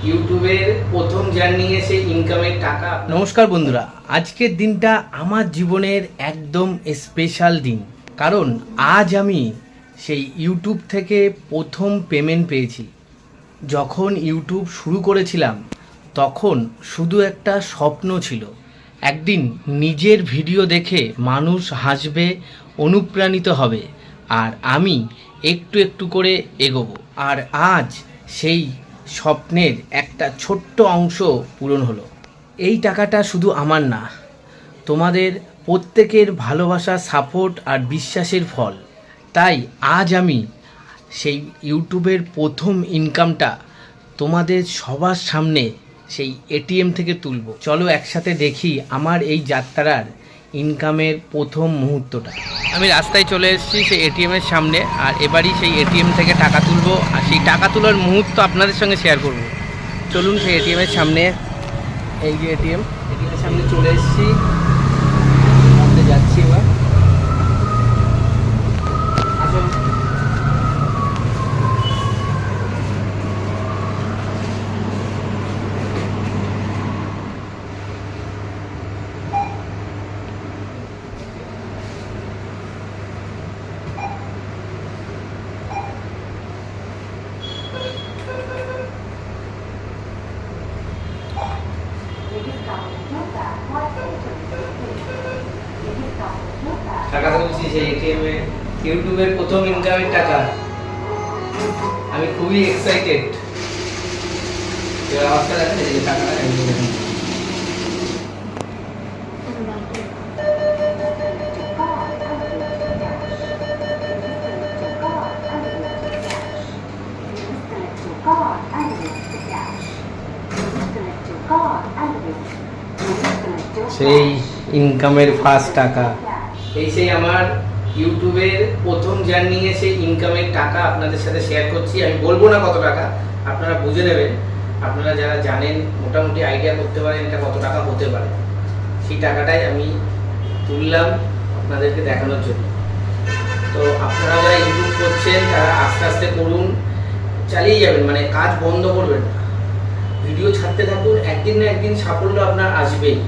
ইউটিউবের প্রথম জার্নি এসে ইনকামের টাকা। নমস্কার বন্ধুরা, আজকের দিনটা আমার জীবনের একদম স্পেশাল দিন, কারণ আজ আমি সেই ইউটিউব থেকে প্রথম পেমেন্ট পেয়েছি। যখন ইউটিউব শুরু করেছিলাম তখন শুধু একটা স্বপ্ন ছিল, একদিন নিজের ভিডিও দেখে মানুষ হাসবে, অনুপ্রাণিত হবে, আর আমি একটু একটু করে এগোবো। আর আজ সেই স্বপ্নের একটা ছোট্ট অংশ পূরণ হলো। এই টাকাটা শুধু আমার না, তোমাদের প্রত্যেকের ভালোবাসা, সাপোর্ট আর বিশ্বাসের ফল। তাই আজ আমি সেই ইউটিউবের প্রথম ইনকামটা তোমাদের সবার সামনে সেই এটিএম থেকে তুলব। চলো একসাথে দেখি আমার এই যাত্রার ইনকামের প্রথম মুহূর্তটা। আমি রাস্তায় চলে এসেছি সেই এটিএমের সামনে, আর এবারই সেই এটিএম থেকে টাকা তুলবো, আর সেই টাকা তোলার মুহূর্ত আপনাদের সঙ্গে শেয়ার করব। চলুন সেই এটিএমের সামনে, এই যে এটিএমের সামনে চলে এসেছি, যাচ্ছি এবার। আসুন। টাকা তুলছি সেই এটিএমে, ইউটিউবের প্রথম ইনকামের টাকা। আমি খুবই এক্সাইটেড। অবস্থা দেখেন, এই যে টাকাটা সেই ইনকামের ফার্স্ট টাকা। এই সেই আমার ইউটিউবের প্রথম জার্নি এসে ইনকামের টাকা আপনাদের সাথে শেয়ার করছি। আমি বলবো না কত টাকা, আপনারা বুঝে নেবেন। আপনারা যারা জানেন মোটামুটি আইডিয়া করতে পারেন এটা কত টাকা হতে পারে। সেই টাকাটাই আমি তুললাম আপনাদেরকে দেখানোর জন্য। তো আপনারা যারা ইউটিউব করছেন তারা আস্তে আস্তে করুন, চালিয়ে যাবেন, মানে কাজ বন্ধ করবেন না, ভিডিও ছাড়তে থাকুন, একদিন না একদিন সাফল্য আপনার আসবেই।